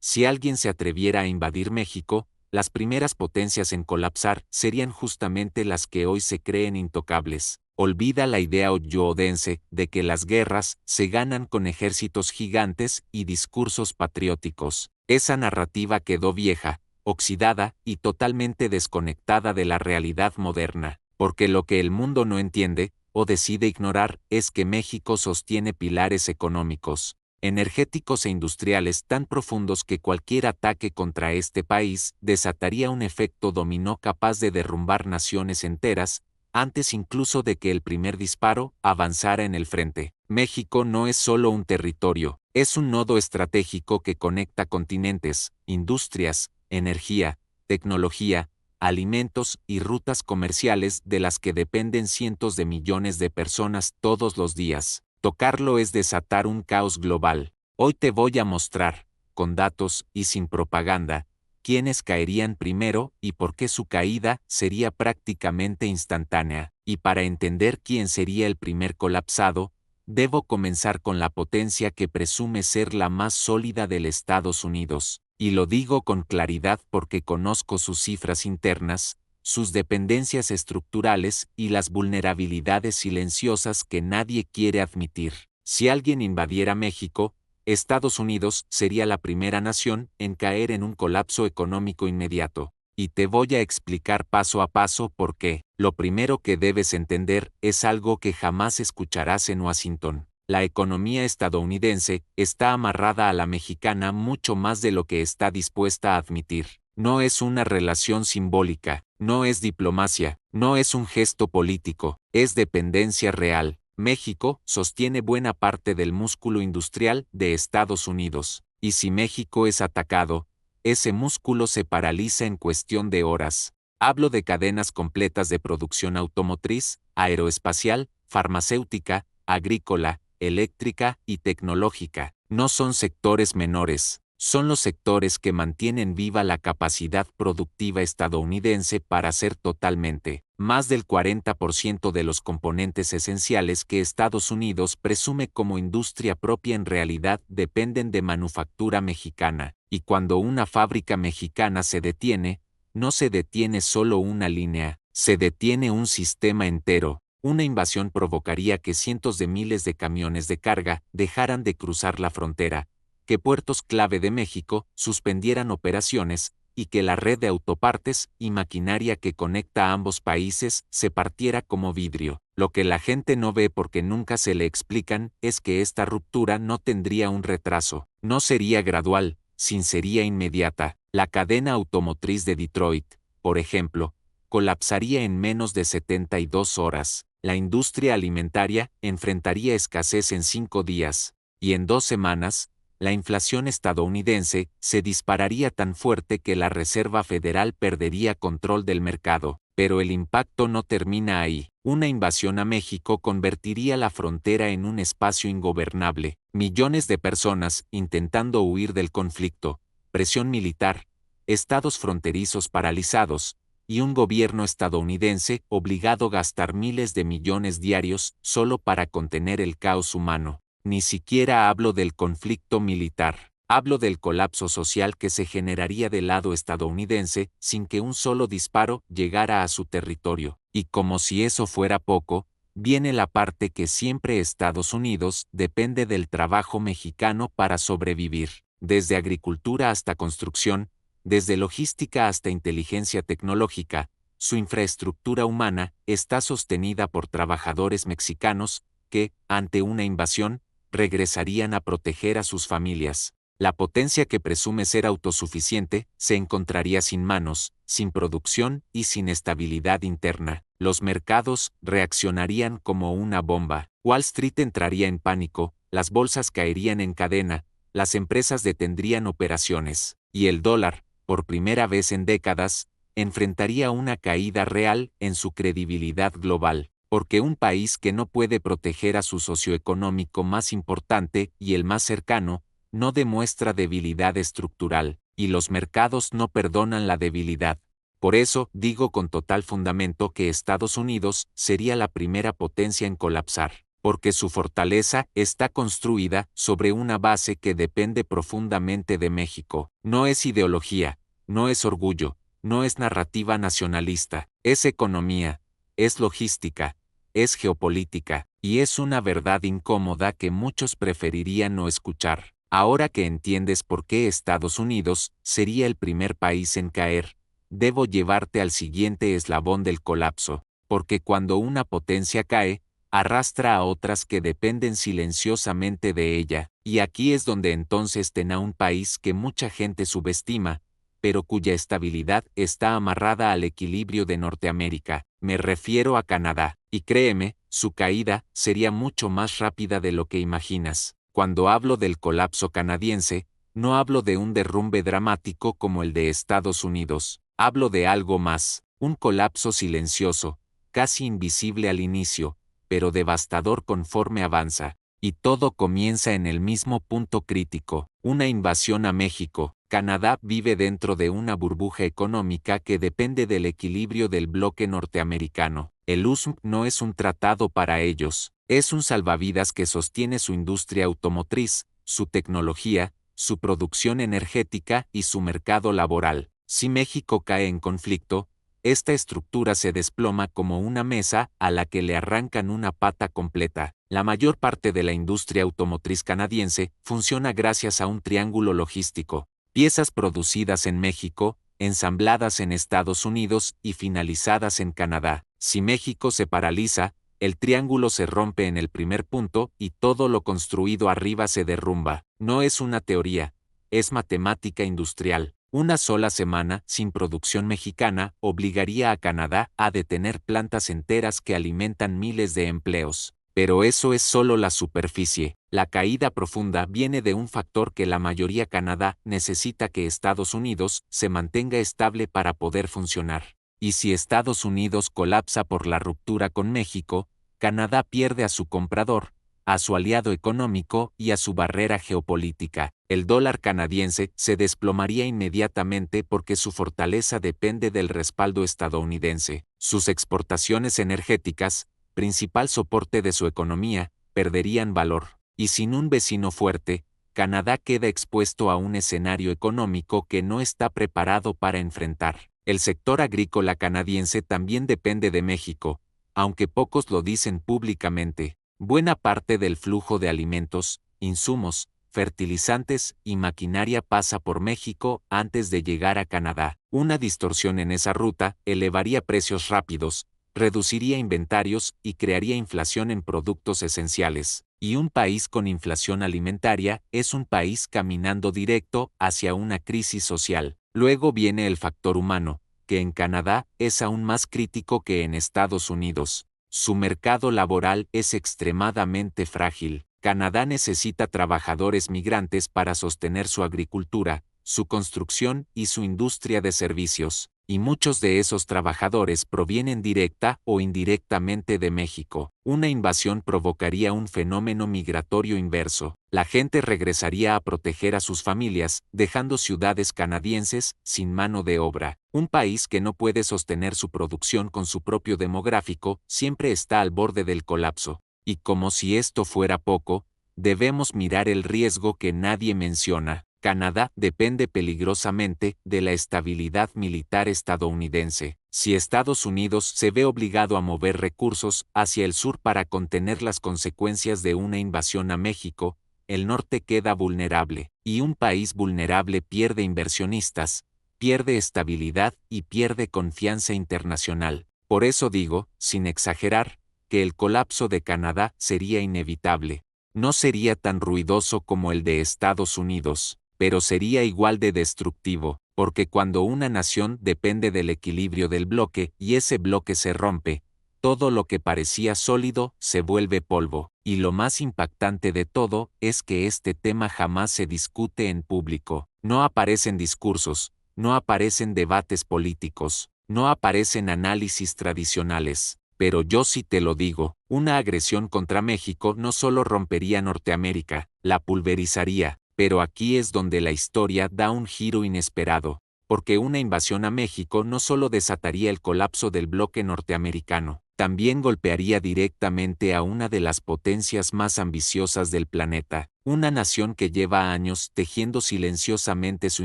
Si alguien se atreviera a invadir México, las primeras potencias en colapsar serían justamente las que hoy se creen intocables. Olvida la idea hollywoodense de que las guerras se ganan con ejércitos gigantes y discursos patrióticos. Esa narrativa quedó vieja, oxidada y totalmente desconectada de la realidad moderna, porque lo que el mundo no entiende, o decide ignorar, es que México sostiene pilares económicos, energéticos e industriales tan profundos que cualquier ataque contra este país desataría un efecto dominó capaz de derrumbar naciones enteras, antes incluso de que el primer disparo avanzara en el frente. México no es solo un territorio, es un nodo estratégico que conecta continentes, industrias, energía, tecnología, alimentos y rutas comerciales de las que dependen cientos de millones de personas todos los días. Tocarlo es desatar un caos global. Hoy te voy a mostrar, con datos y sin propaganda, quiénes caerían primero y por qué su caída sería prácticamente instantánea. Y para entender quién sería el primer colapsado, debo comenzar con la potencia que presume ser la más sólida del Estados Unidos. Y lo digo con claridad porque conozco sus cifras internas, sus dependencias estructurales y las vulnerabilidades silenciosas que nadie quiere admitir. Si alguien invadiera México, Estados Unidos sería la primera nación en caer en un colapso económico inmediato. Y te voy a explicar paso a paso por qué. Lo primero que debes entender es algo que jamás escucharás en Washington. La economía estadounidense está amarrada a la mexicana mucho más de lo que está dispuesta a admitir. No es una relación simbólica, no es diplomacia, no es un gesto político, es dependencia real. México sostiene buena parte del músculo industrial de Estados Unidos, y si México es atacado, ese músculo se paraliza en cuestión de horas. Hablo de cadenas completas de producción automotriz, aeroespacial, farmacéutica, agrícola, eléctrica y tecnológica. No son sectores menores, son los sectores que mantienen viva la capacidad productiva estadounidense para ser totalmente más del 40% de los componentes esenciales que Estados Unidos presume como industria propia en realidad dependen de manufactura mexicana, y cuando una fábrica mexicana se detiene, no se detiene solo una línea, se detiene un sistema entero. Una invasión provocaría que cientos de miles de camiones de carga dejaran de cruzar la frontera, que puertos clave de México suspendieran operaciones, y que la red de autopartes y maquinaria que conecta a ambos países se partiera como vidrio. Lo que la gente no ve porque nunca se le explican es que esta ruptura no tendría un retraso, no sería gradual, sería inmediata. La cadena automotriz de Detroit, por ejemplo, colapsaría en menos de 72 horas. La industria alimentaria enfrentaría escasez en 5 días, y en 2 semanas, la inflación estadounidense se dispararía tan fuerte que la Reserva Federal perdería control del mercado. Pero el impacto no termina ahí. Una invasión a México convertiría la frontera en un espacio ingobernable. Millones de personas intentando huir del conflicto, presión militar, estados fronterizos paralizados, y un gobierno estadounidense obligado a gastar miles de millones diarios solo para contener el caos humano. Ni siquiera hablo del conflicto militar, hablo del colapso social que se generaría del lado estadounidense sin que un solo disparo llegara a su territorio. Y como si eso fuera poco, viene la parte que siempre Estados Unidos depende del trabajo mexicano para sobrevivir. Desde agricultura hasta construcción, desde logística hasta inteligencia tecnológica, su infraestructura humana está sostenida por trabajadores mexicanos que, ante una invasión, regresarían a proteger a sus familias. La potencia que presume ser autosuficiente se encontraría sin manos, sin producción y sin estabilidad interna. Los mercados reaccionarían como una bomba. Wall Street entraría en pánico, las bolsas caerían en cadena, las empresas detendrían operaciones, y el dólar, por primera vez en décadas, enfrentaría una caída real en su credibilidad global. Porque un país que no puede proteger a su socioeconómico más importante y el más cercano, no demuestra debilidad estructural, y los mercados no perdonan la debilidad. Por eso, digo con total fundamento que Estados Unidos sería la primera potencia en colapsar. porque su fortaleza está construida sobre una base que depende profundamente de México. No es ideología, no es orgullo, no es narrativa nacionalista, es economía, es logística, es geopolítica, y es una verdad incómoda que muchos preferirían no escuchar. Ahora que entiendes por qué Estados Unidos sería el primer país en caer, debo llevarte al siguiente eslabón del colapso, porque cuando una potencia cae, arrastra a otras que dependen silenciosamente de ella, y aquí es donde entonces tená un país que mucha gente subestima, pero cuya estabilidad está amarrada al equilibrio de Norteamérica. Me refiero a Canadá, y créeme, su caída sería mucho más rápida de lo que imaginas. Cuando hablo del colapso canadiense, no hablo de un derrumbe dramático como el de Estados Unidos, hablo de algo más, un colapso silencioso, casi invisible al inicio, pero devastador conforme avanza, y todo comienza en el mismo punto crítico, una invasión a México. Canadá vive dentro de una burbuja económica que depende del equilibrio del bloque norteamericano. El USMC no es un tratado para ellos, es un salvavidas que sostiene su industria automotriz, su tecnología, su producción energética y su mercado laboral. Si México cae en conflicto, esta estructura se desploma como una mesa a la que le arrancan una pata completa. La mayor parte de la industria automotriz canadiense funciona gracias a un triángulo logístico: piezas producidas en México, ensambladas en Estados Unidos y finalizadas en Canadá. Si México se paraliza, el triángulo se rompe en el primer punto y todo lo construido arriba se derrumba. No es una teoría, es matemática industrial. Una sola semana sin producción mexicana obligaría a Canadá a detener plantas enteras que alimentan miles de empleos. Pero eso es solo la superficie. La caída profunda viene de un factor que la mayoría Canadá necesita: que Estados Unidos se mantenga estable para poder funcionar. Y si Estados Unidos colapsa por la ruptura con México, Canadá pierde a su comprador, a su aliado económico y a su barrera geopolítica. El dólar canadiense se desplomaría inmediatamente porque su fortaleza depende del respaldo estadounidense. Sus exportaciones energéticas, principal soporte de su economía, perderían valor. Y sin un vecino fuerte, Canadá queda expuesto a un escenario económico que no está preparado para enfrentar. El sector agrícola canadiense también depende de México, aunque pocos lo dicen públicamente. Buena parte del flujo de alimentos, insumos, fertilizantes y maquinaria pasa por México antes de llegar a Canadá. Una distorsión en esa ruta elevaría precios rápidos, reduciría inventarios y crearía inflación en productos esenciales. Y un país con inflación alimentaria es un país caminando directo hacia una crisis social. Luego viene el factor humano, que en Canadá es aún más crítico que en Estados Unidos. Su mercado laboral es extremadamente frágil. Canadá necesita trabajadores migrantes para sostener su agricultura, su construcción y su industria de servicios, y muchos de esos trabajadores provienen directa o indirectamente de México. Una invasión provocaría un fenómeno migratorio inverso. La gente regresaría a proteger a sus familias, dejando ciudades canadienses sin mano de obra. Un país que no puede sostener su producción con su propio demográfico siempre está al borde del colapso. Y como si esto fuera poco, debemos mirar el riesgo que nadie menciona. Canadá depende peligrosamente de la estabilidad militar estadounidense. Si Estados Unidos se ve obligado a mover recursos hacia el sur para contener las consecuencias de una invasión a México, el norte queda vulnerable, y un país vulnerable pierde inversionistas, pierde estabilidad y pierde confianza internacional. Por eso digo, sin exagerar, que el colapso de Canadá sería inevitable. No sería tan ruidoso como el de Estados Unidos, pero sería igual de destructivo, porque cuando una nación depende del equilibrio del bloque y ese bloque se rompe, todo lo que parecía sólido se vuelve polvo. Y lo más impactante de todo es que este tema jamás se discute en público. No aparecen discursos, no aparecen debates políticos, no aparecen análisis tradicionales. Pero yo sí te lo digo, una agresión contra México no solo rompería Norteamérica, la pulverizaría. Pero aquí es donde la historia da un giro inesperado, porque una invasión a México no solo desataría el colapso del bloque norteamericano, también golpearía directamente a una de las potencias más ambiciosas del planeta, una nación que lleva años tejiendo silenciosamente su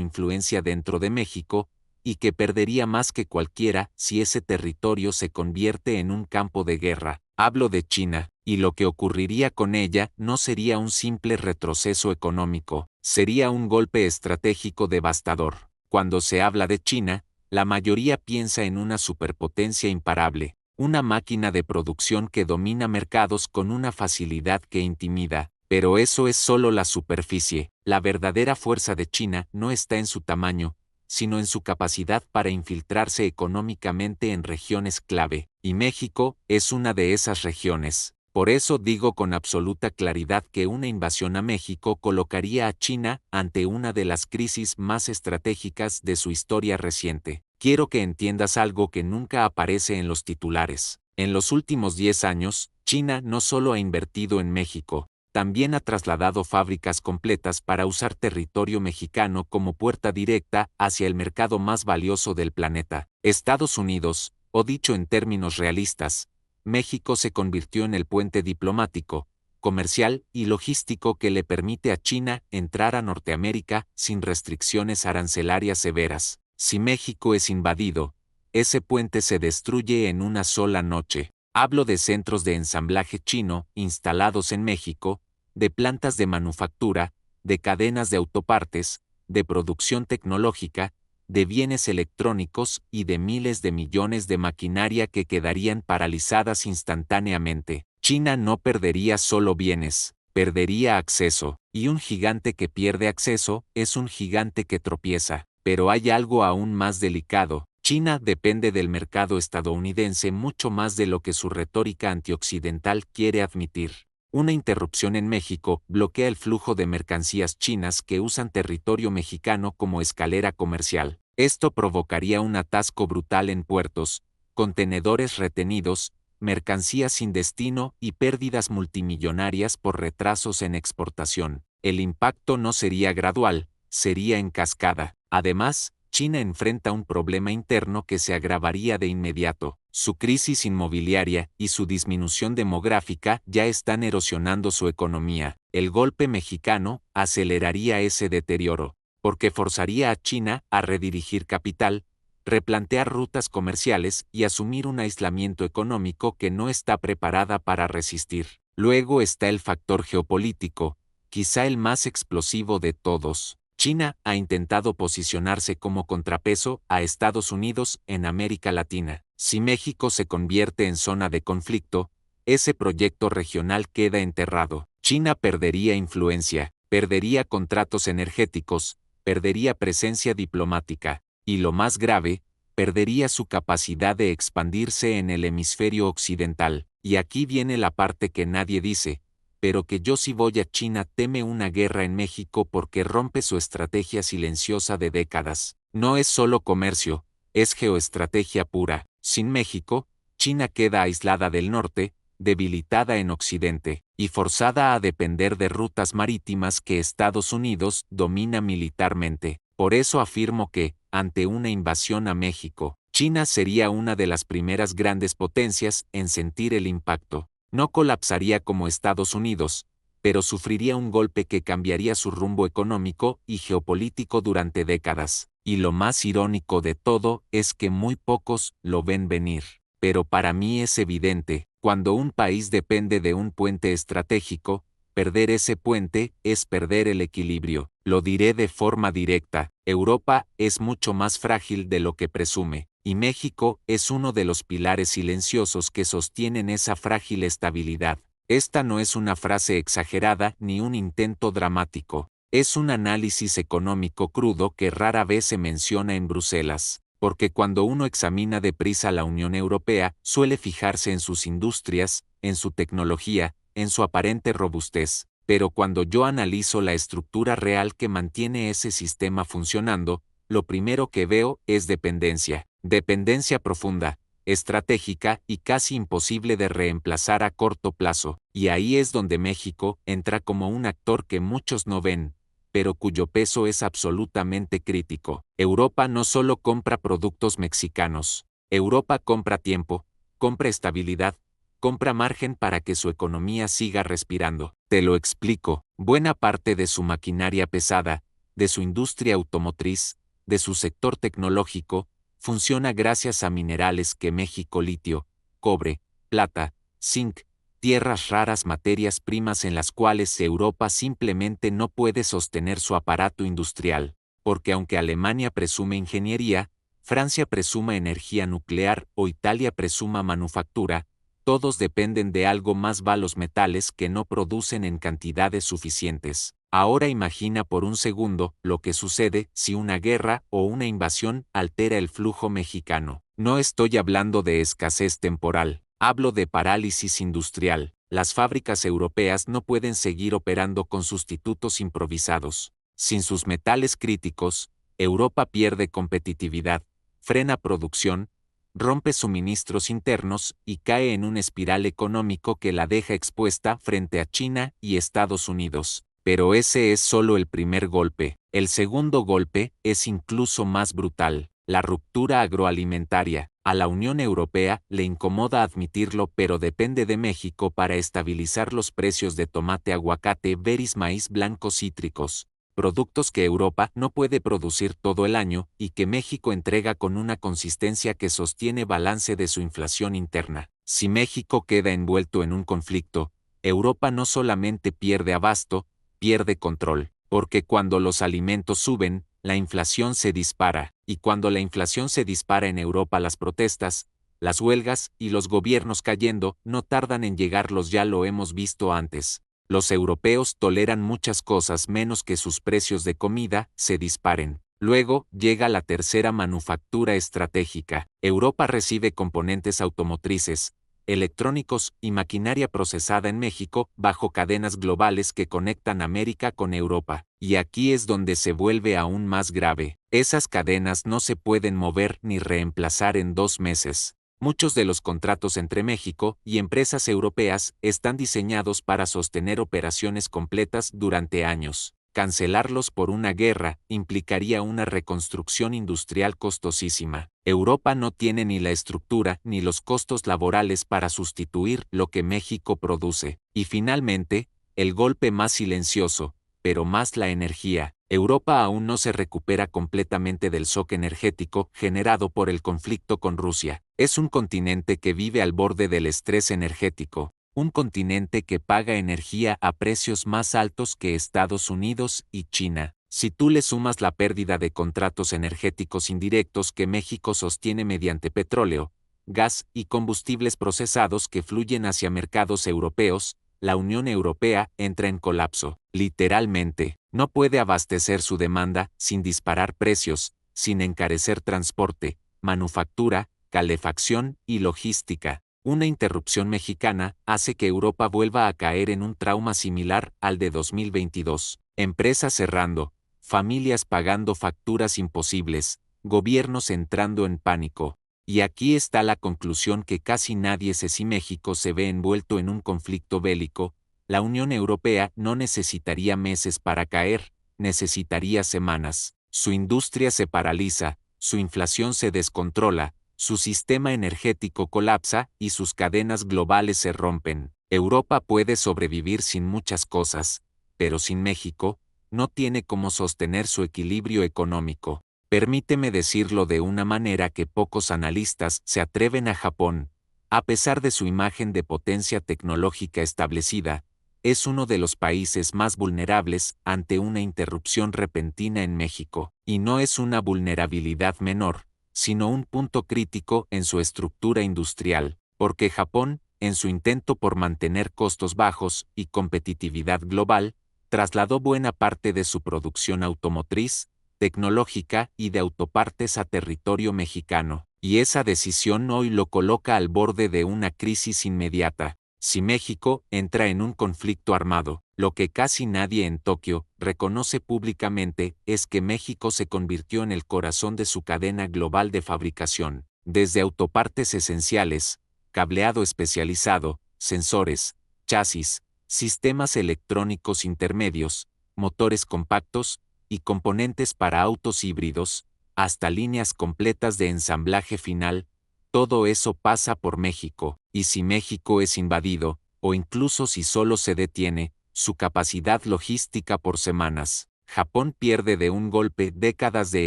influencia dentro de México, y que perdería más que cualquiera si ese territorio se convierte en un campo de guerra. Hablo de China, y lo que ocurriría con ella no sería un simple retroceso económico, sería un golpe estratégico devastador. Cuando se habla de China, la mayoría piensa en una superpotencia imparable, una máquina de producción que domina mercados con una facilidad que intimida, pero eso es solo la superficie. La verdadera fuerza de China no está en su tamaño, sino en su capacidad para infiltrarse económicamente en regiones clave, y México es una de esas regiones. Por eso digo con absoluta claridad que una invasión a México colocaría a China ante una de las crisis más estratégicas de su historia reciente. Quiero que entiendas algo que nunca aparece en los titulares. En los últimos 10 años, China no solo ha invertido en México, también ha trasladado fábricas completas para usar territorio mexicano como puerta directa hacia el mercado más valioso del planeta, Estados Unidos, o dicho en términos realistas, México se convirtió en el puente diplomático, comercial y logístico que le permite a China entrar a Norteamérica sin restricciones arancelarias severas. Si México es invadido, ese puente se destruye en una sola noche. Hablo de centros de ensamblaje chino instalados en México, de plantas de manufactura, de cadenas de autopartes, de producción tecnológica, de bienes electrónicos y de miles de millones de maquinaria que quedarían paralizadas instantáneamente. China no perdería solo bienes, perdería acceso, y un gigante que pierde acceso es un gigante que tropieza. Pero hay algo aún más delicado. China depende del mercado estadounidense mucho más de lo que su retórica antioccidental quiere admitir. Una interrupción en México bloquea el flujo de mercancías chinas que usan territorio mexicano como escalera comercial. Esto provocaría un atasco brutal en puertos, contenedores retenidos, mercancías sin destino y pérdidas multimillonarias por retrasos en exportación. El impacto no sería gradual, sería en cascada. Además, China enfrenta un problema interno que se agravaría de inmediato. Su crisis inmobiliaria y su disminución demográfica ya están erosionando su economía. El golpe mexicano aceleraría ese deterioro, porque forzaría a China a redirigir capital, replantear rutas comerciales y asumir un aislamiento económico que no está preparada para resistir. Luego está el factor geopolítico, quizá el más explosivo de todos. China ha intentado posicionarse como contrapeso a Estados Unidos en América Latina. Si México se convierte en zona de conflicto, ese proyecto regional queda enterrado. China perdería influencia, perdería contratos energéticos, perdería presencia diplomática, y lo más grave, perdería su capacidad de expandirse en el hemisferio occidental. Y aquí viene la parte que nadie dice, pero que yo si voy a China teme una guerra en México porque rompe su estrategia silenciosa de décadas. No es solo comercio, es geoestrategia pura. Sin México, China queda aislada del norte, debilitada en Occidente, y forzada a depender de rutas marítimas que Estados Unidos domina militarmente. Por eso afirmo que, ante una invasión a México, China sería una de las primeras grandes potencias en sentir el impacto. No colapsaría como Estados Unidos, pero sufriría un golpe que cambiaría su rumbo económico y geopolítico durante décadas. Y lo más irónico de todo es que muy pocos lo ven venir. Pero para mí es evidente, cuando un país depende de un puente estratégico, perder ese puente es perder el equilibrio. Lo diré de forma directa, Europa es mucho más frágil de lo que presume. Y México es uno de los pilares silenciosos que sostienen esa frágil estabilidad. Esta no es una frase exagerada ni un intento dramático, es un análisis económico crudo que rara vez se menciona en Bruselas, porque cuando uno examina deprisa la Unión Europea, suele fijarse en sus industrias, en su tecnología, en su aparente robustez, pero cuando yo analizo la estructura real que mantiene ese sistema funcionando, lo primero que veo es dependencia. Dependencia profunda, estratégica y casi imposible de reemplazar a corto plazo, y ahí es donde México entra como un actor que muchos no ven, pero cuyo peso es absolutamente crítico. Europa no solo compra productos mexicanos, Europa compra tiempo, compra estabilidad, compra margen para que su economía siga respirando. Te lo explico, buena parte de su maquinaria pesada, de su industria automotriz, de su sector tecnológico, funciona gracias a minerales que México litio, cobre, plata, zinc, tierras raras, materias primas en las cuales Europa simplemente no puede sostener su aparato industrial, porque aunque Alemania presume ingeniería, Francia presuma energía nuclear o Italia presuma manufactura, todos dependen de algo más los metales que no producen en cantidades suficientes. Ahora imagina por un segundo lo que sucede si una guerra o una invasión altera el flujo mexicano. No estoy hablando de escasez temporal, hablo de parálisis industrial. Las fábricas europeas no pueden seguir operando con sustitutos improvisados. Sin sus metales críticos, Europa pierde competitividad, frena producción, rompe suministros internos y cae en un espiral económico que la deja expuesta frente a China y Estados Unidos. Pero ese es solo el primer golpe. El segundo golpe es incluso más brutal, la ruptura agroalimentaria. A la Unión Europea le incomoda admitirlo, pero depende de México para estabilizar los precios de tomate, aguacate, berries, maíz blanco, cítricos, productos que Europa no puede producir todo el año y que México entrega con una consistencia que sostiene balance de su inflación interna. Si México queda envuelto en un conflicto, Europa no solamente pierde abasto, pierde control, porque cuando los alimentos suben, la inflación se dispara, y cuando la inflación se dispara en Europa, las protestas, las huelgas y los gobiernos cayendo no tardan en llegar. Ya lo hemos visto antes. Los europeos toleran muchas cosas menos que sus precios de comida se disparen. Luego llega la tercera manufactura estratégica. Europa recibe componentes automotrices, electrónicos y maquinaria procesada en México bajo cadenas globales que conectan América con Europa. Y aquí es donde se vuelve aún más grave. Esas cadenas no se pueden mover ni reemplazar en 2 meses. Muchos de los contratos entre México y empresas europeas están diseñados para sostener operaciones completas durante años. Cancelarlos por una guerra implicaría una reconstrucción industrial costosísima. Europa no tiene ni la estructura ni los costos laborales para sustituir lo que México produce. Y finalmente, el golpe más silencioso, pero más la energía. Europa aún no se recupera completamente del shock energético generado por el conflicto con Rusia. Es un continente que vive al borde del estrés energético. Un continente que paga energía a precios más altos que Estados Unidos y China. Si tú le sumas la pérdida de contratos energéticos indirectos que México sostiene mediante petróleo, gas y combustibles procesados que fluyen hacia mercados europeos, la Unión Europea entra en colapso. Literalmente, no puede abastecer su demanda sin disparar precios, sin encarecer transporte, manufactura, calefacción y logística. Una interrupción mexicana hace que Europa vuelva a caer en un trauma similar al de 2022. Empresas cerrando, familias pagando facturas imposibles, gobiernos entrando en pánico. Y aquí está la conclusión que casi nadie sé: si México se ve envuelto en un conflicto bélico, la Unión Europea no necesitaría meses para caer, necesitaría semanas. Su industria se paraliza, su inflación se descontrola, su sistema energético colapsa y sus cadenas globales se rompen. Europa puede sobrevivir sin muchas cosas, pero sin México, no tiene cómo sostener su equilibrio económico. Permíteme decirlo de una manera que pocos analistas se atreven: a Japón, a pesar de su imagen de potencia tecnológica establecida, es uno de los países más vulnerables ante una interrupción repentina en México. Y no es una vulnerabilidad menor, sino un punto crítico en su estructura industrial, porque Japón, en su intento por mantener costos bajos y competitividad global, trasladó buena parte de su producción automotriz, tecnológica y de autopartes a territorio mexicano, y esa decisión hoy lo coloca al borde de una crisis inmediata. Si México entra en un conflicto armado, lo que casi nadie en Tokio reconoce públicamente es que México se convirtió en el corazón de su cadena global de fabricación, desde autopartes esenciales, cableado especializado, sensores, chasis, sistemas electrónicos intermedios, motores compactos y componentes para autos híbridos, hasta líneas completas de ensamblaje final. todo eso pasa por México, y si México es invadido, o incluso si solo se detiene, su capacidad logística por semanas, Japón pierde de un golpe décadas de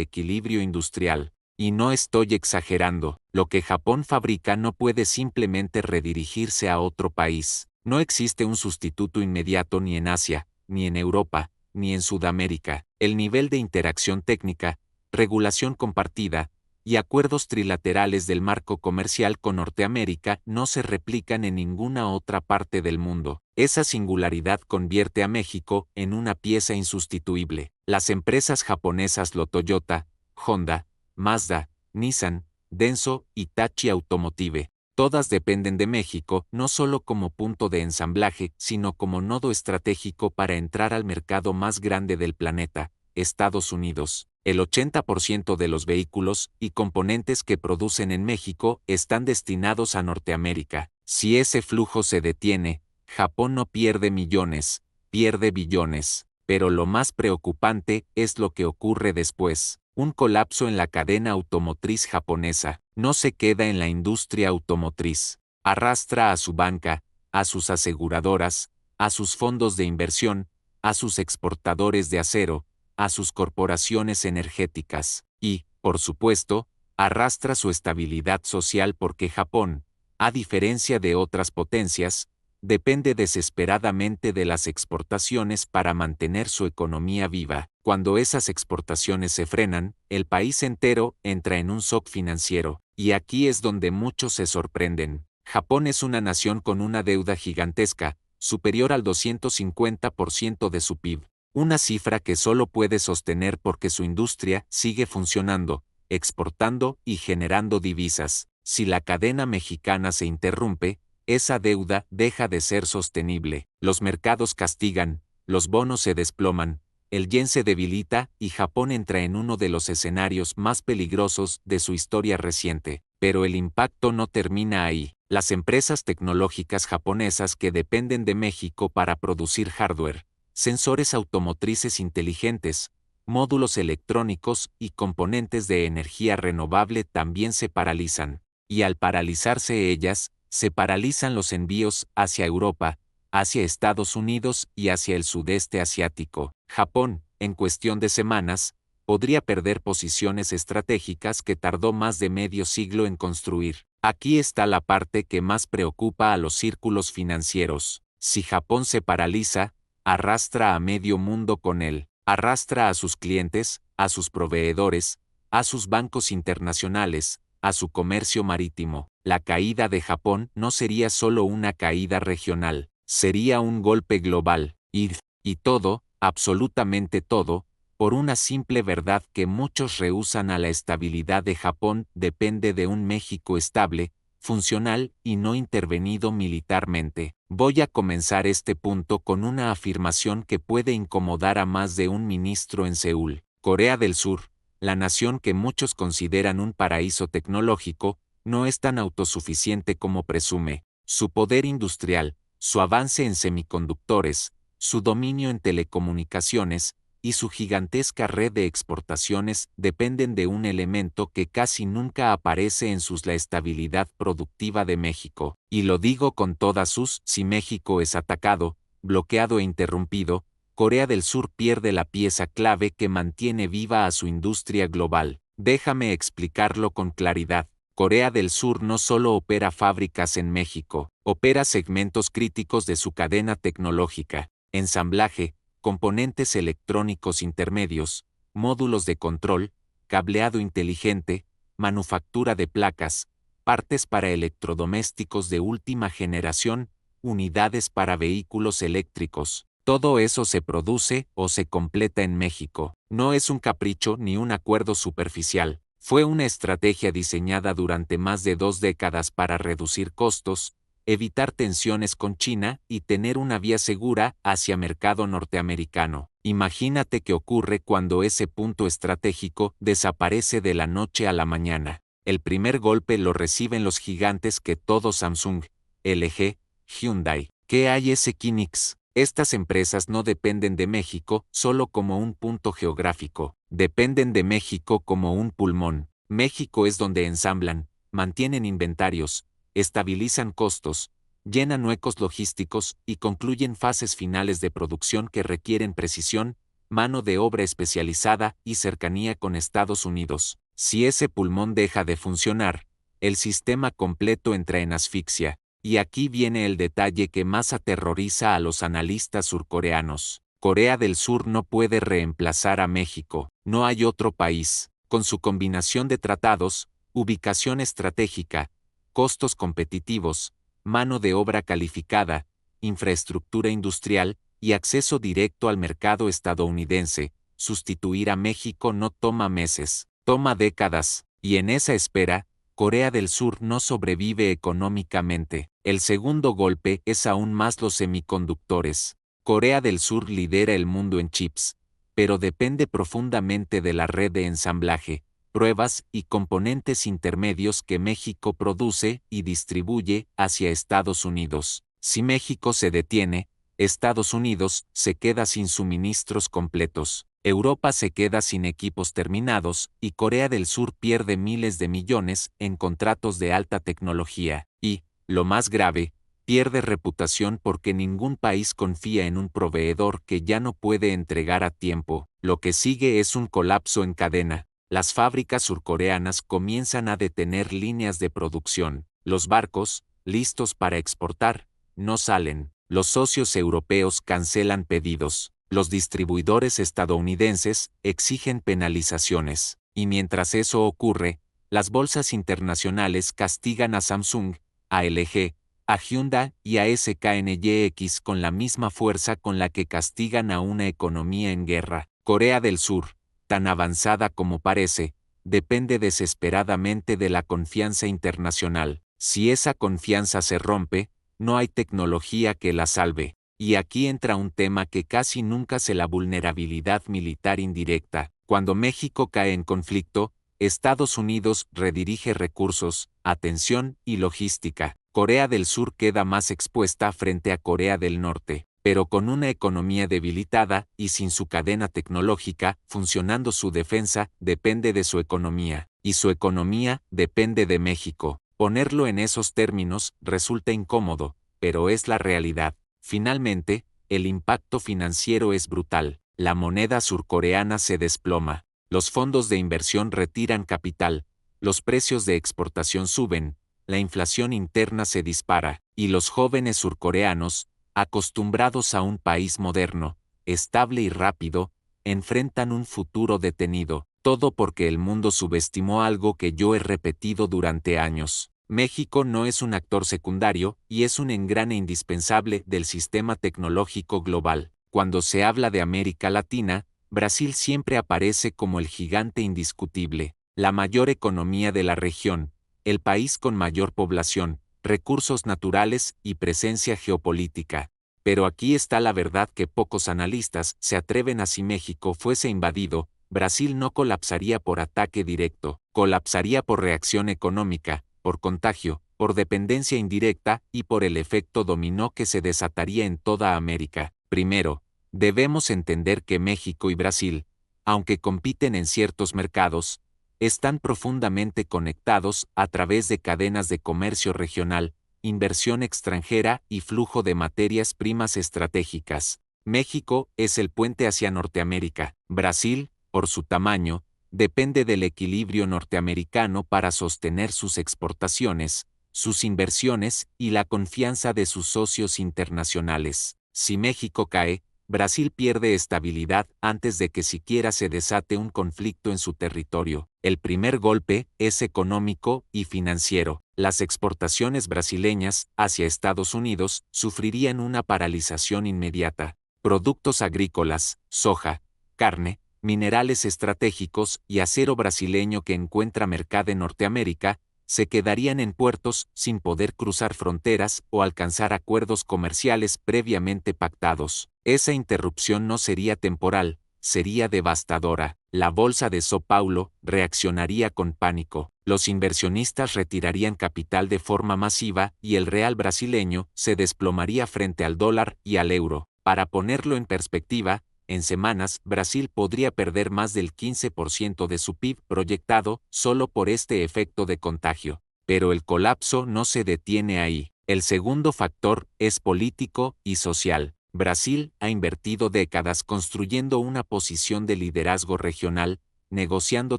equilibrio industrial. Y no estoy exagerando, lo que Japón fabrica no puede simplemente redirigirse a otro país. No existe un sustituto inmediato ni en Asia, ni en Europa, ni en Sudamérica. El nivel de interacción técnica, regulación compartida, y acuerdos trilaterales del marco comercial con Norteamérica no se replican en ninguna otra parte del mundo. Esa singularidad convierte a México en una pieza insustituible. Las empresas japonesas Toyota, Honda, Mazda, Nissan, Denso y Hitachi Automotive, todas dependen de México no solo como punto de ensamblaje, sino como nodo estratégico para entrar al mercado más grande del planeta, Estados Unidos. El 80% de los vehículos y componentes que producen en México están destinados a Norteamérica. Si ese flujo se detiene, Japón no pierde millones, pierde billones. Pero lo más preocupante es lo que ocurre después. Un colapso en la cadena automotriz japonesa no se queda en la industria automotriz. Arrastra a su banca, a sus aseguradoras, a sus fondos de inversión, a sus exportadores de acero, a sus corporaciones energéticas, y, por supuesto, arrastra su estabilidad social porque Japón, a diferencia de otras potencias, depende desesperadamente de las exportaciones para mantener su economía viva. Cuando esas exportaciones se frenan, el país entero entra en un shock financiero, y aquí es donde muchos se sorprenden. Japón es una nación con una deuda gigantesca, superior al 250% de su PIB. Una cifra que solo puede sostener porque su industria sigue funcionando, exportando y generando divisas. Si la cadena mexicana se interrumpe, esa deuda deja de ser sostenible. Los mercados castigan, los bonos se desploman, el yen se debilita y Japón entra en uno de los escenarios más peligrosos de su historia reciente. Pero el impacto no termina ahí. Las empresas tecnológicas japonesas que dependen de México para producir hardware, sensores automotrices inteligentes, módulos electrónicos y componentes de energía renovable también se paralizan. Y al paralizarse ellas, se paralizan los envíos hacia Europa, hacia Estados Unidos y hacia el sudeste asiático. Japón, en cuestión de semanas, podría perder posiciones estratégicas que tardó más de medio siglo en construir. Aquí está la parte que más preocupa a los círculos financieros. Si Japón se paraliza, arrastra a medio mundo con él, arrastra a sus clientes, a sus proveedores, a sus bancos internacionales, a su comercio marítimo. La caída de Japón no sería solo una caída regional, sería un golpe global, y todo, absolutamente todo, por una simple verdad que muchos rehúsan: a la estabilidad de Japón depende de un México estable, funcional y no intervenido militarmente. Voy a comenzar este punto con una afirmación que puede incomodar a más de un ministro en Seúl. Corea del Sur, la nación que muchos consideran un paraíso tecnológico, no es tan autosuficiente como presume. Su poder industrial, su avance en semiconductores, su dominio en telecomunicaciones y su gigantesca red de exportaciones dependen de un elemento que casi nunca aparece en sus: la estabilidad productiva de México. Y lo digo con todas sus: si México es atacado, bloqueado e interrumpido, Corea del Sur pierde la pieza clave que mantiene viva a su industria global. Déjame explicarlo con claridad. Corea del Sur no solo opera fábricas en México, opera segmentos críticos de su cadena tecnológica: ensamblaje, componentes electrónicos intermedios, módulos de control, cableado inteligente, manufactura de placas, partes para electrodomésticos de última generación, unidades para vehículos eléctricos. Todo eso se produce o se completa en México. No es un capricho ni un acuerdo superficial. Fue una estrategia diseñada durante más de 2 décadas para reducir costos, evitar tensiones con China y tener una vía segura hacia mercado norteamericano. Imagínate qué ocurre cuando ese punto estratégico desaparece de la noche a la mañana. El primer golpe lo reciben los gigantes que todo: Samsung, LG, Hyundai. ¿Qué hay SK hynix? Estas empresas no dependen de México solo como un punto geográfico, dependen de México como un pulmón. México es donde ensamblan, mantienen inventarios, estabilizan costos, llenan huecos logísticos y concluyen fases finales de producción que requieren precisión, mano de obra especializada y cercanía con Estados Unidos. Si ese pulmón deja de funcionar, el sistema completo entra en asfixia. Y aquí viene el detalle que más aterroriza a los analistas surcoreanos. Corea del Sur no puede reemplazar a México. No hay otro país, con su combinación de tratados, ubicación estratégica, costos competitivos, mano de obra calificada, infraestructura industrial y acceso directo al mercado estadounidense. Sustituir a México no toma meses, toma décadas, y en esa espera, Corea del Sur no sobrevive económicamente. El segundo golpe es aún más los semiconductores. Corea del Sur lidera el mundo en chips, pero depende profundamente de la red de ensamblaje, pruebas y componentes intermedios que México produce y distribuye hacia Estados Unidos. Si México se detiene, Estados Unidos se queda sin suministros completos. Europa se queda sin equipos terminados y Corea del Sur pierde miles de millones en contratos de alta tecnología. Y, lo más grave, pierde reputación porque ningún país confía en un proveedor que ya no puede entregar a tiempo. Lo que sigue es un colapso en cadena. Las fábricas surcoreanas comienzan a detener líneas de producción. Los barcos, listos para exportar, no salen. Los socios europeos cancelan pedidos. Los distribuidores estadounidenses exigen penalizaciones, y mientras eso ocurre, las bolsas internacionales castigan a Samsung, a LG, a Hyundai y a SKNYX con la misma fuerza con la que castigan a una economía en guerra. Corea del Sur, tan avanzada como parece, depende desesperadamente de la confianza internacional. Si esa confianza se rompe, no hay tecnología que la salve. Y aquí entra un tema que casi nunca se la vulnerabilidad militar indirecta. Cuando México cae en conflicto, Estados Unidos redirige recursos, atención y logística. Corea del Sur queda más expuesta frente a Corea del Norte, pero con una economía debilitada y sin su cadena tecnológica, funcionando su defensa, depende de su economía, y su economía depende de México. Ponerlo en esos términos resulta incómodo, pero es la realidad. Finalmente, el impacto financiero es brutal. La moneda surcoreana se desploma, los fondos de inversión retiran capital, los precios de exportación suben, la inflación interna se dispara, y los jóvenes surcoreanos, acostumbrados a un país moderno, estable y rápido, enfrentan un futuro detenido, todo porque el mundo subestimó algo que yo he repetido durante años. México no es un actor secundario y es un engrane indispensable del sistema tecnológico global. Cuando se habla de América Latina, Brasil siempre aparece como el gigante indiscutible, la mayor economía de la región, el país con mayor población, recursos naturales y presencia geopolítica. Pero aquí está la verdad que pocos analistas se atreven a: si México fuese invadido, Brasil no colapsaría por ataque directo, colapsaría por reacción económica, por contagio, por dependencia indirecta y por el efecto dominó que se desataría en toda América. Primero, debemos entender que México y Brasil, aunque compiten en ciertos mercados, están profundamente conectados a través de cadenas de comercio regional, inversión extranjera y flujo de materias primas estratégicas. México es el puente hacia Norteamérica. Brasil, por su tamaño, depende del equilibrio norteamericano para sostener sus exportaciones, sus inversiones y la confianza de sus socios internacionales. Si México cae, Brasil pierde estabilidad antes de que siquiera se desate un conflicto en su territorio. El primer golpe es económico y financiero. Las exportaciones brasileñas hacia Estados Unidos sufrirían una paralización inmediata. Productos agrícolas, soja, carne, minerales estratégicos y acero brasileño que encuentra mercado en Norteamérica, se quedarían en puertos sin poder cruzar fronteras o alcanzar acuerdos comerciales previamente pactados. Esa interrupción no sería temporal, sería devastadora. La bolsa de São Paulo reaccionaría con pánico. Los inversionistas retirarían capital de forma masiva y el real brasileño se desplomaría frente al dólar y al euro. Para ponerlo en perspectiva, en semanas, Brasil podría perder más del 15% de su PIB proyectado solo por este efecto de contagio. Pero el colapso no se detiene ahí. El segundo factor es político y social. Brasil ha invertido décadas construyendo una posición de liderazgo regional, negociando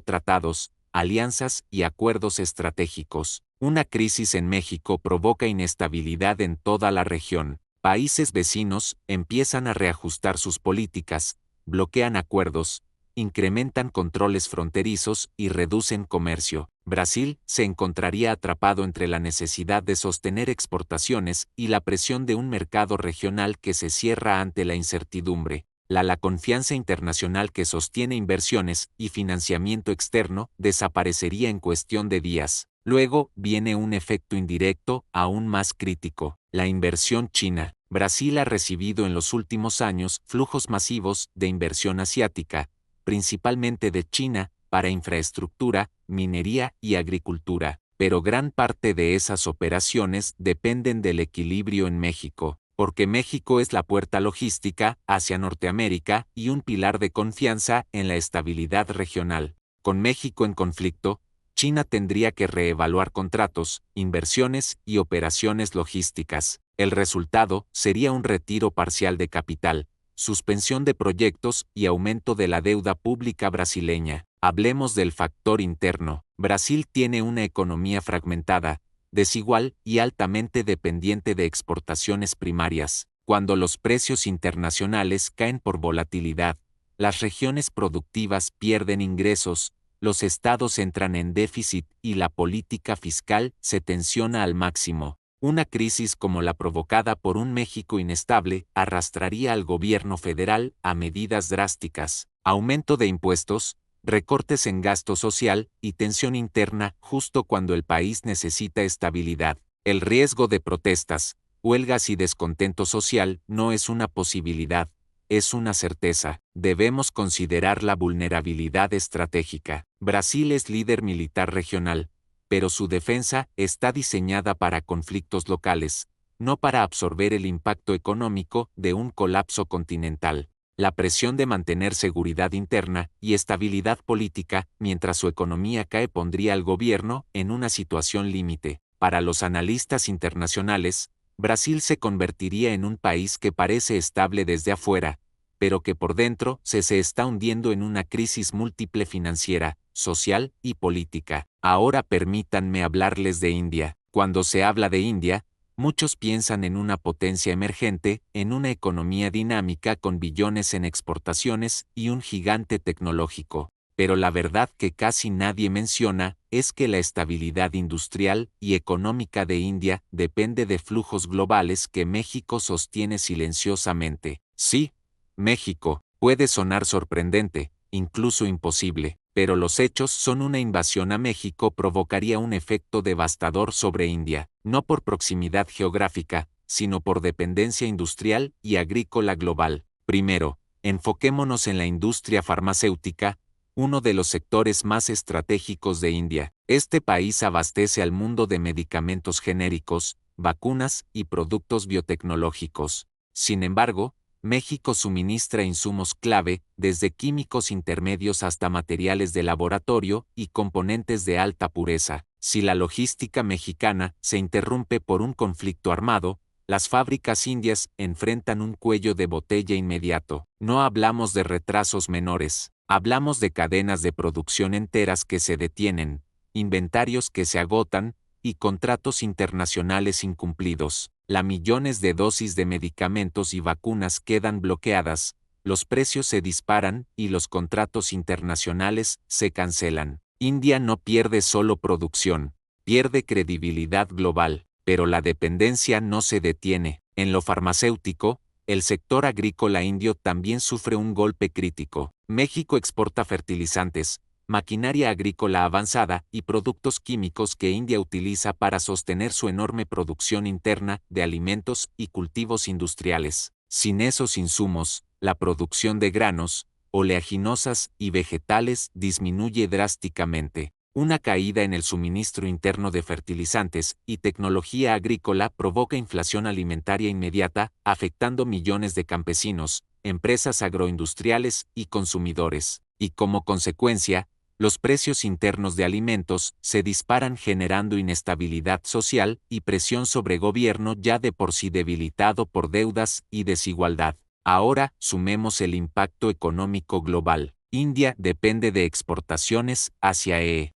tratados, alianzas y acuerdos estratégicos. Una crisis en México provoca inestabilidad en toda la región. Países vecinos empiezan a reajustar sus políticas, bloquean acuerdos, incrementan controles fronterizos y reducen comercio. Brasil se encontraría atrapado entre la necesidad de sostener exportaciones y la presión de un mercado regional que se cierra ante la incertidumbre. La confianza internacional que sostiene inversiones y financiamiento externo desaparecería en cuestión de días. Luego viene un efecto indirecto aún más crítico: la inversión china. Brasil ha recibido en los últimos años flujos masivos de inversión asiática, principalmente de China, para infraestructura, minería y agricultura, pero gran parte de esas operaciones dependen del equilibrio en México, porque México es la puerta logística hacia Norteamérica y un pilar de confianza en la estabilidad regional. Con México en conflicto, China tendría que reevaluar contratos, inversiones y operaciones logísticas. El resultado sería un retiro parcial de capital, suspensión de proyectos y aumento de la deuda pública brasileña. Hablemos del factor interno. Brasil tiene una economía fragmentada, desigual y altamente dependiente de exportaciones primarias. Cuando los precios internacionales caen por volatilidad, las regiones productivas pierden ingresos, los estados entran en déficit y la política fiscal se tensiona al máximo. Una crisis como la provocada por un México inestable arrastraría al gobierno federal a medidas drásticas: aumento de impuestos, recortes en gasto social y tensión interna justo cuando el país necesita estabilidad. El riesgo de protestas, huelgas y descontento social no es una posibilidad, es una certeza. Debemos considerar la vulnerabilidad estratégica. Brasil es líder militar regional, pero su defensa está diseñada para conflictos locales, no para absorber el impacto económico de un colapso continental. La presión de mantener seguridad interna y estabilidad política mientras su economía cae pondría al gobierno en una situación límite. Para los analistas internacionales, Brasil se convertiría en un país que parece estable desde afuera, pero que por dentro se está hundiendo en una crisis múltiple financiera, social y política. Ahora permítanme hablarles de India. Cuando se habla de India, muchos piensan en una potencia emergente, en una economía dinámica con billones en exportaciones y un gigante tecnológico. Pero la verdad que casi nadie menciona es que la estabilidad industrial y económica de India depende de flujos globales que México sostiene silenciosamente. Sí, México puede sonar sorprendente, incluso imposible, pero los hechos son: una invasión a México provocaría un efecto devastador sobre India, no por proximidad geográfica, sino por dependencia industrial y agrícola global. Primero, enfoquémonos en la industria farmacéutica, uno de los sectores más estratégicos de India. Este país abastece al mundo de medicamentos genéricos, vacunas y productos biotecnológicos. Sin embargo, México suministra insumos clave, desde químicos intermedios hasta materiales de laboratorio y componentes de alta pureza. Si la logística mexicana se interrumpe por un conflicto armado, las fábricas indias enfrentan un cuello de botella inmediato. No hablamos de retrasos menores, hablamos de cadenas de producción enteras que se detienen, inventarios que se agotan y contratos internacionales incumplidos. Millones de dosis de medicamentos y vacunas quedan bloqueadas, los precios se disparan y los contratos internacionales se cancelan. India no pierde solo producción, pierde credibilidad global, pero la dependencia no se detiene. En lo farmacéutico, el sector agrícola indio también sufre un golpe crítico. México exporta fertilizantes, maquinaria agrícola avanzada y productos químicos que India utiliza para sostener su enorme producción interna de alimentos y cultivos industriales. Sin esos insumos, la producción de granos, oleaginosas y vegetales disminuye drásticamente. Una caída en el suministro interno de fertilizantes y tecnología agrícola provoca inflación alimentaria inmediata, afectando millones de campesinos, empresas agroindustriales y consumidores. Y como consecuencia, los precios internos de alimentos se disparan generando inestabilidad social y presión sobre gobierno ya de por sí debilitado por deudas y desigualdad. Ahora, sumemos el impacto económico global. India depende de exportaciones hacia EU,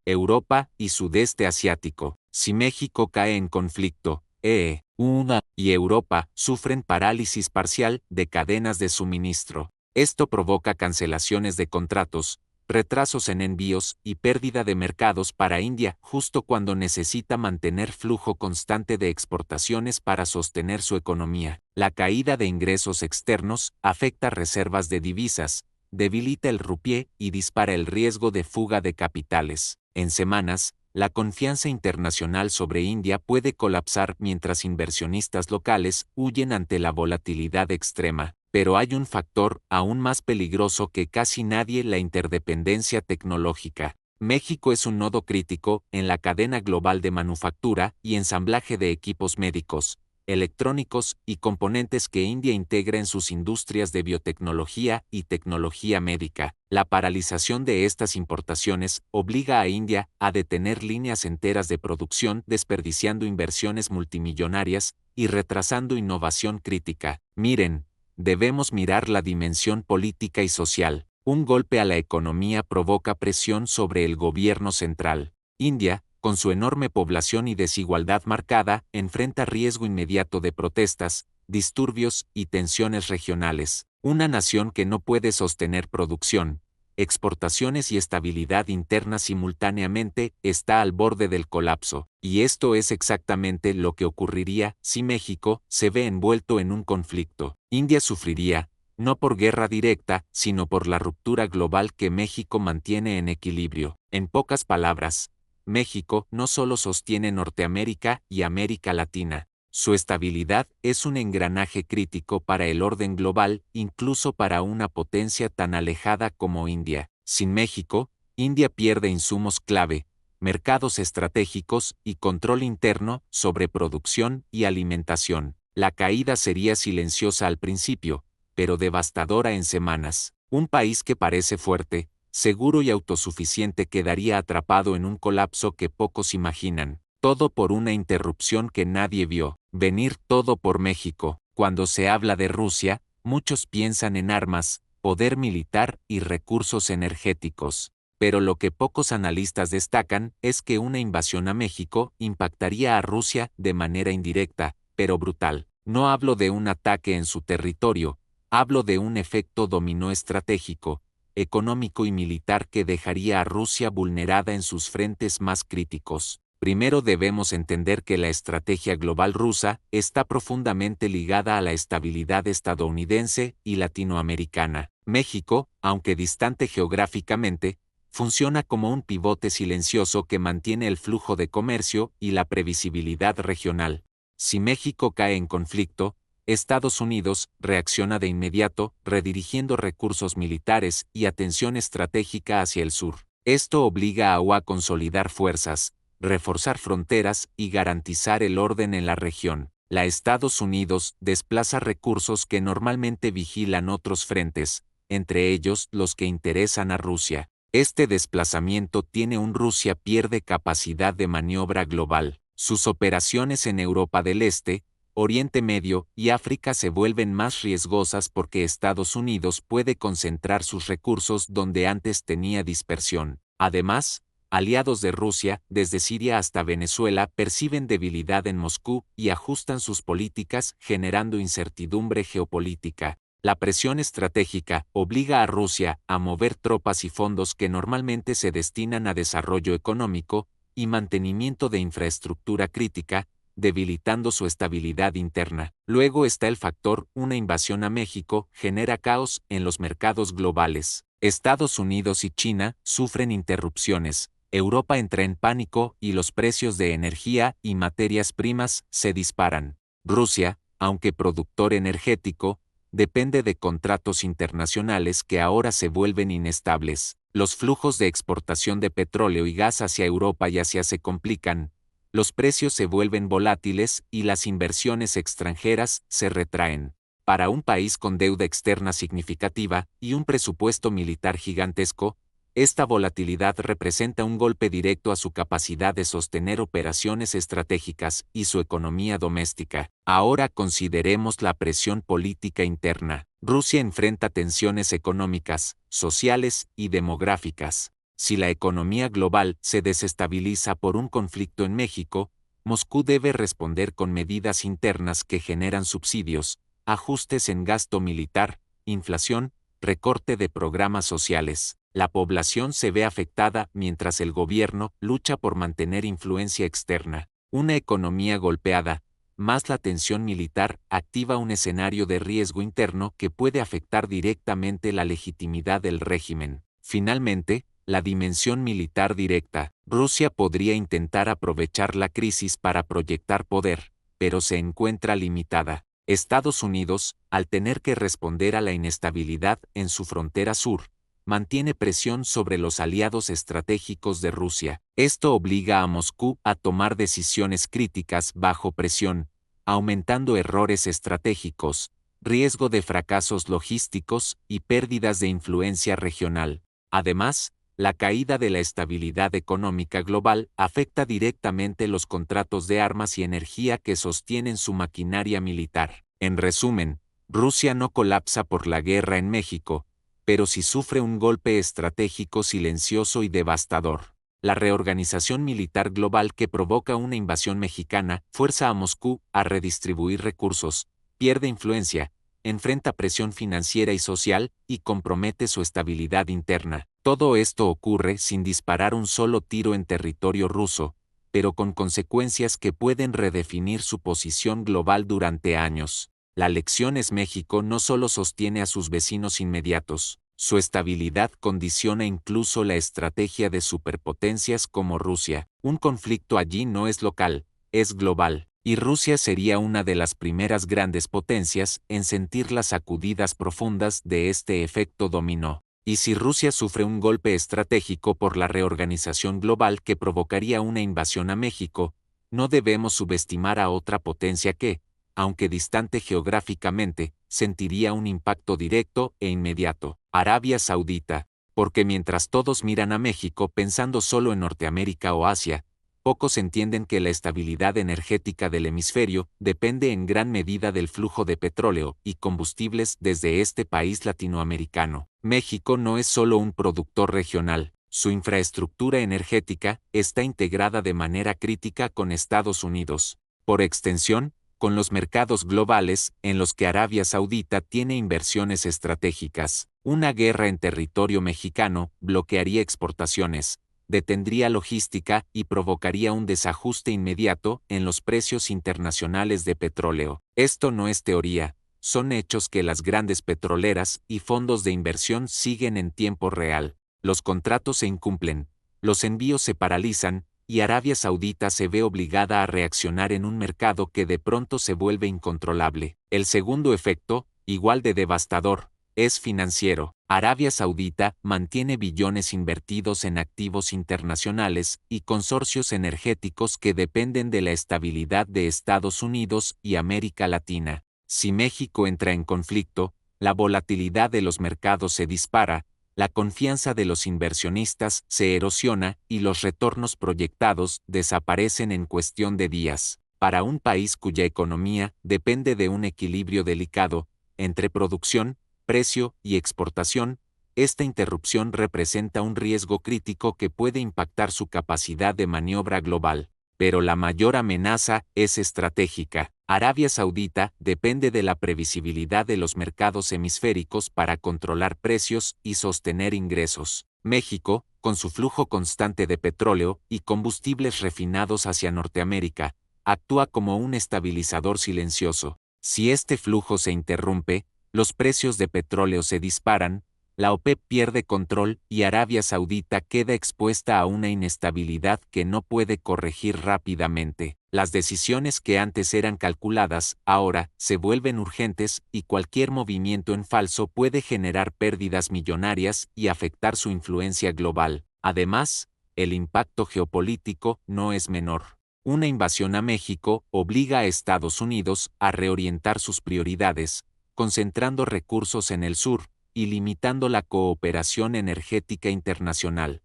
Europa y Sudeste Asiático. Si México cae en conflicto, EU y Europa sufren parálisis parcial de cadenas de suministro. Esto provoca cancelaciones de contratos, retrasos en envíos y pérdida de mercados para India justo cuando necesita mantener flujo constante de exportaciones para sostener su economía. La caída de ingresos externos afecta reservas de divisas, debilita el rupié y dispara el riesgo de fuga de capitales. En semanas, la confianza internacional sobre India puede colapsar mientras inversionistas locales huyen ante la volatilidad extrema. Pero hay un factor aún más peligroso que casi nadie: la interdependencia tecnológica. México es un nodo crítico en la cadena global de manufactura y ensamblaje de equipos médicos, electrónicos y componentes que India integra en sus industrias de biotecnología y tecnología médica. La paralización de estas importaciones obliga a India a detener líneas enteras de producción, desperdiciando inversiones multimillonarias y retrasando innovación crítica. Miren, debemos mirar la dimensión política y social. Un golpe a la economía provoca presión sobre el gobierno central. India, con su enorme población y desigualdad marcada, enfrenta riesgo inmediato de protestas, disturbios y tensiones regionales. Una nación que no puede sostener producción, exportaciones y estabilidad interna simultáneamente está al borde del colapso. Y esto es exactamente lo que ocurriría si México se ve envuelto en un conflicto. India sufriría, no por guerra directa, sino por la ruptura global que México mantiene en equilibrio. En pocas palabras, México no solo sostiene Norteamérica y América Latina. Su estabilidad es un engranaje crítico para el orden global, incluso para una potencia tan alejada como India. Sin México, India pierde insumos clave, mercados estratégicos y control interno sobre producción y alimentación. La caída sería silenciosa al principio, pero devastadora en semanas. Un país que parece fuerte, seguro y autosuficiente quedaría atrapado en un colapso que pocos imaginan. Todo por una interrupción que nadie vio venir. Todo por México. Cuando se habla de Rusia, muchos piensan en armas, poder militar y recursos energéticos. Pero lo que pocos analistas destacan es que una invasión a México impactaría a Rusia de manera indirecta, pero brutal. No hablo de un ataque en su territorio, hablo de un efecto dominó estratégico, económico y militar que dejaría a Rusia vulnerada en sus frentes más críticos. Primero debemos entender que la estrategia global rusa está profundamente ligada a la estabilidad estadounidense y latinoamericana. México, aunque distante geográficamente, funciona como un pivote silencioso que mantiene el flujo de comercio y la previsibilidad regional. Si México cae en conflicto, Estados Unidos reacciona de inmediato, redirigiendo recursos militares y atención estratégica hacia el sur. Esto obliga a UA a consolidar fuerzas, reforzar fronteras y garantizar el orden en la región. La Estados Unidos desplaza recursos que normalmente vigilan otros frentes, entre ellos los que interesan a Rusia. Este desplazamiento tiene un Rusia pierde capacidad de maniobra global. Sus operaciones en Europa del Este, Oriente Medio y África se vuelven más riesgosas porque Estados Unidos puede concentrar sus recursos donde antes tenía dispersión. Además, aliados de Rusia, desde Siria hasta Venezuela, perciben debilidad en Moscú y ajustan sus políticas, generando incertidumbre geopolítica. La presión estratégica obliga a Rusia a mover tropas y fondos que normalmente se destinan a desarrollo económico y mantenimiento de infraestructura crítica, debilitando su estabilidad interna. Luego está el factor: una invasión a México genera caos en los mercados globales. Estados Unidos y China sufren interrupciones, Europa entra en pánico y los precios de energía y materias primas se disparan. Rusia, aunque productor energético, depende de contratos internacionales que ahora se vuelven inestables. Los flujos de exportación de petróleo y gas hacia Europa y Asia se complican, los precios se vuelven volátiles y las inversiones extranjeras se retraen. Para un país con deuda externa significativa y un presupuesto militar gigantesco, Esta volatilidad representa un golpe directo a su capacidad de sostener operaciones estratégicas y su economía doméstica. Ahora consideremos la presión política interna. Rusia enfrenta tensiones económicas, sociales y demográficas. Si la economía global se desestabiliza por un conflicto en México, Moscú debe responder con medidas internas que generan subsidios, ajustes en gasto militar, inflación, recorte de programas sociales. La población se ve afectada mientras el gobierno lucha por mantener influencia externa. Una economía golpeada, más la tensión militar, activa un escenario de riesgo interno que puede afectar directamente la legitimidad del régimen. Finalmente, la dimensión militar directa. Rusia podría intentar aprovechar la crisis para proyectar poder, pero se encuentra limitada. Estados Unidos, al tener que responder a la inestabilidad en su frontera sur, mantiene presión sobre los aliados estratégicos de Rusia. Esto obliga a Moscú a tomar decisiones críticas bajo presión, aumentando errores estratégicos, riesgo de fracasos logísticos y pérdidas de influencia regional. Además, la caída de la estabilidad económica global afecta directamente los contratos de armas y energía que sostienen su maquinaria militar. En resumen, Rusia no colapsa por la guerra en México, pero sí sufre un golpe estratégico silencioso y devastador. La reorganización militar global que provoca una invasión mexicana fuerza a Moscú a redistribuir recursos, pierde influencia, enfrenta presión financiera y social y compromete su estabilidad interna. Todo esto ocurre sin disparar un solo tiro en territorio ruso, pero con consecuencias que pueden redefinir su posición global durante años. La lección es: México no solo sostiene a sus vecinos inmediatos, su estabilidad condiciona incluso la estrategia de superpotencias como Rusia. Un conflicto allí no es local, es global, y Rusia sería una de las primeras grandes potencias en sentir las sacudidas profundas de este efecto dominó. Y si Rusia sufre un golpe estratégico por la reorganización global que provocaría una invasión a México, no debemos subestimar a otra potencia que, aunque distante geográficamente, sentiría un impacto directo e inmediato: Arabia Saudita. Porque mientras todos miran a México pensando solo en Norteamérica o Asia, pocos entienden que la estabilidad energética del hemisferio depende en gran medida del flujo de petróleo y combustibles desde este país latinoamericano. México no es solo un productor regional, su infraestructura energética está integrada de manera crítica con Estados Unidos. Por extensión, con los mercados globales en los que Arabia Saudita tiene inversiones estratégicas. Una guerra en territorio mexicano bloquearía exportaciones, detendría logística y provocaría un desajuste inmediato en los precios internacionales de petróleo. Esto no es teoría, son hechos que las grandes petroleras y fondos de inversión siguen en tiempo real. Los contratos se incumplen, los envíos se paralizan, y Arabia Saudita se ve obligada a reaccionar en un mercado que de pronto se vuelve incontrolable. El segundo efecto, igual de devastador, es financiero. Arabia Saudita mantiene billones invertidos en activos internacionales y consorcios energéticos que dependen de la estabilidad de Estados Unidos y América Latina. Si México entra en conflicto, la volatilidad de los mercados se dispara, la confianza de los inversionistas se erosiona y los retornos proyectados desaparecen en cuestión de días. Para un país cuya economía depende de un equilibrio delicado entre producción, precio y exportación, esta interrupción representa un riesgo crítico que puede impactar su capacidad de maniobra global. Pero la mayor amenaza es estratégica. Arabia Saudita depende de la previsibilidad de los mercados hemisféricos para controlar precios y sostener ingresos. México, con su flujo constante de petróleo y combustibles refinados hacia Norteamérica, actúa como un estabilizador silencioso. Si este flujo se interrumpe, los precios de petróleo se disparan, la OPEP pierde control y Arabia Saudita queda expuesta a una inestabilidad que no puede corregir rápidamente. Las decisiones que antes eran calculadas, ahora, se vuelven urgentes y cualquier movimiento en falso puede generar pérdidas millonarias y afectar su influencia global. Además, el impacto geopolítico no es menor. Una invasión a México obliga a Estados Unidos a reorientar sus prioridades, concentrando recursos en el sur, y limitando la cooperación energética internacional.